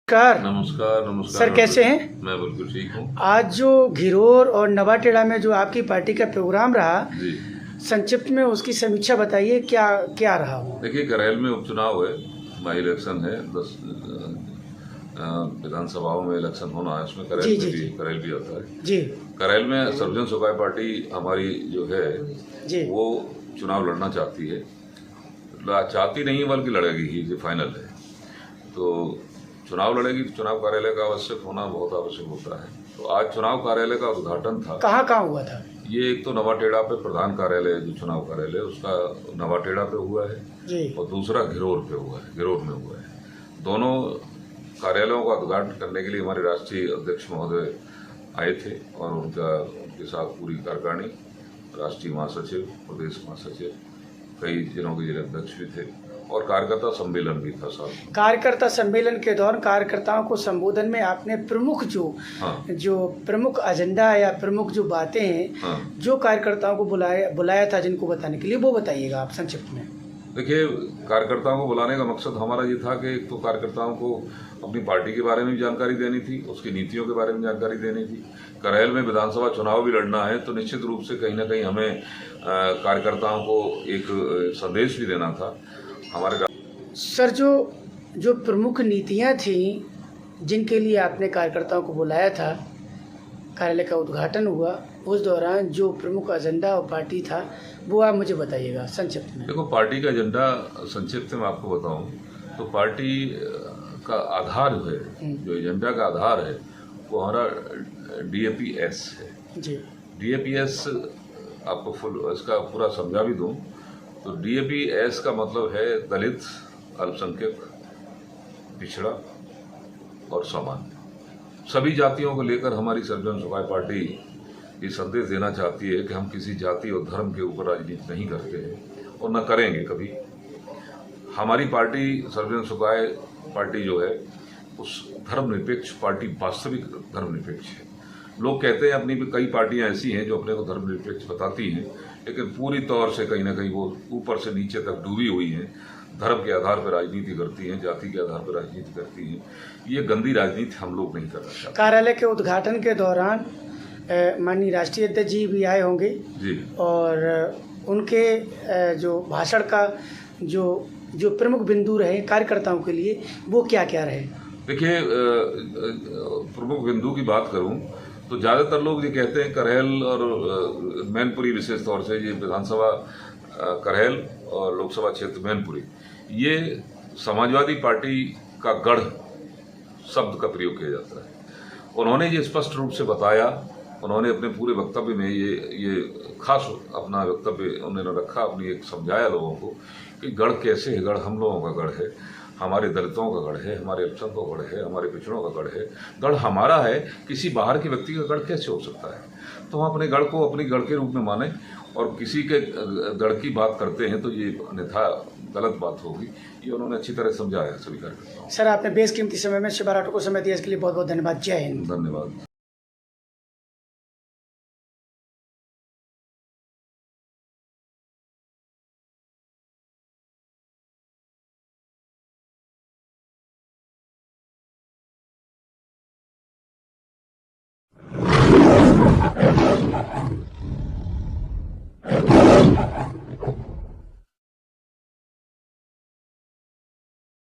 नमस्कार। नमस्कार। नमस्कार सर, कैसे हैं? मैं बिल्कुल ठीक हूँ। आज जो घिरोर और नवाटेड़ा में जो आपकी पार्टी का प्रोग्राम रहा, जी, संक्षिप्त में उसकी समीक्षा बताइए, क्या क्या रहा वो? देखिए, करेल में उपचुनाव है, बाई इलेक्शन है, 10 विधानसभाओं में इलेक्शन होना है, उसमें जी जी जी करेल भी आता है। जी करेल में सर्वजन सुखाय पार्टी हमारी जो है जी वो चुनाव लड़ना चाहती है, चाहती नहीं बल्कि लड़ेगी ही, ये फाइनल है। तो चुनाव लड़ेगी तो चुनाव कार्यालय का आवश्यक होना बहुत आवश्यक होता है। तो आज चुनाव कार्यालय का उद्घाटन था। कहाँ कहाँ हुआ था? ये एक तो नवाटेड़ा पे प्रधान कार्यालय जो चुनाव कार्यालय उसका नवाटेड़ा पे हुआ है जी और दूसरा घिरोर पे हुआ है, घिरोर में हुआ है। दोनों कार्यालयों का उद्घाटन करने के लिए हमारे राष्ट्रीय अध्यक्ष महोदय आए थे और उनके साथ पूरी कार्यकारिणी, राष्ट्रीय महासचिव, प्रदेश महासचिव, कई जिलों के जिला अध्यक्ष भी थे और कार्यकर्ता सम्मेलन भी था साथ में। कार्यकर्ता सम्मेलन के दौरान कार्यकर्ताओं को संबोधन में आपने प्रमुख जो प्रमुख एजेंडा या प्रमुख जो बातें हैं, जो कार्यकर्ताओं को बुलाया था जिनको बताने के लिए, वो बताइएगा आप संक्षिप्त में। देखिए, कार्यकर्ताओं को बुलाने का मकसद हमारा ये था कि एक तो कार्यकर्ताओं को अपनी पार्टी के बारे में भी जानकारी देनी थी, उसकी नीतियों के बारे में जानकारी देनी थी। करेल में विधानसभा चुनाव भी लड़ना है तो निश्चित रूप से कहीं ना कहीं हमें कार्यकर्ताओं को एक संदेश भी देना था हमारे। सर, जो प्रमुख नीतियां थी जिनके लिए आपने कार्यकर्ताओं को बुलाया था, कार्यालय का उद्घाटन हुआ, उस दौरान जो प्रमुख एजेंडा और पार्टी था वो आप मुझे बताइएगा संक्षिप्त में। देखो, पार्टी का एजेंडा संक्षिप्त में आपको बताऊं तो पार्टी का आधार जो है, जो एजेंडा का आधार है, वो हमारा DAPS है जी। DAPS आपको फुल इसका पूरा समझा भी दूं तो DAPS का मतलब है दलित, अल्पसंख्यक, पिछड़ा और सामान्य। सभी जातियों को लेकर हमारी सर्वजन सुखाय पार्टी ये संदेश देना चाहती है कि हम किसी जाति और धर्म के ऊपर राजनीति नहीं करते हैं और न करेंगे कभी। हमारी पार्टी सर्वजन सुखाय पार्टी जो है उस धर्मनिरपेक्ष पार्टी, वास्तविक धर्मनिरपेक्ष है। लोग कहते हैं अपनी कई पार्टियां ऐसी हैं जो अपने को धर्मनिरपेक्ष बताती हैं, लेकिन पूरी तौर से कहीं ना कहीं वो ऊपर से नीचे तक डूबी हुई हैं, धर्म के आधार पर राजनीति करती हैं, जाति के आधार पर राजनीति करती हैं। ये गंदी राजनीति हम लोग नहीं करना चाहते। कार्यालय के उद्घाटन के दौरान माननीय राष्ट्रीय अध्यक्ष जी भी आए होंगे जी, और उनके जो भाषण का जो प्रमुख बिंदु रहे कार्यकर्ताओं के लिए, वो क्या क्या रहे? देखिए, प्रमुख बिंदु की बात करूं तो ज़्यादातर लोग ये कहते हैं करेल और मैनपुरी, विशेष तौर से ये विधानसभा करेल और लोकसभा क्षेत्र मैनपुरी, ये समाजवादी पार्टी का गढ़ शब्द का प्रयोग किया जाता है। उन्होंने ये स्पष्ट रूप से बताया, उन्होंने अपने पूरे वक्तव्य में ये खास अपना वक्तव्य उन्होंने रखा, अपनी एक समझाया लोगों को कि गढ़ कैसे है। गढ़ हम लोगों का गढ़ है, हमारे दलितों का गढ़ है, हमारे अल्पसंख्यकों का गढ़ है, हमारे पिछड़ों का गढ़ है। गढ़ हमारा है, किसी बाहर के व्यक्ति का गढ़ कैसे हो सकता है? तो हम अपने गढ़ को अपनी गढ़ के रूप में माने और किसी के गढ़ की बात करते हैं तो ये अन्यथा गलत बात होगी। ये उन्होंने अच्छी तरह समझाया सभी कार्यकर्ताओं। सर, आपने बेशकीमती समय में शिवा राठौर को समय दिया, इसके लिए बहुत बहुत धन्यवाद। जय हिंद। धन्यवाद।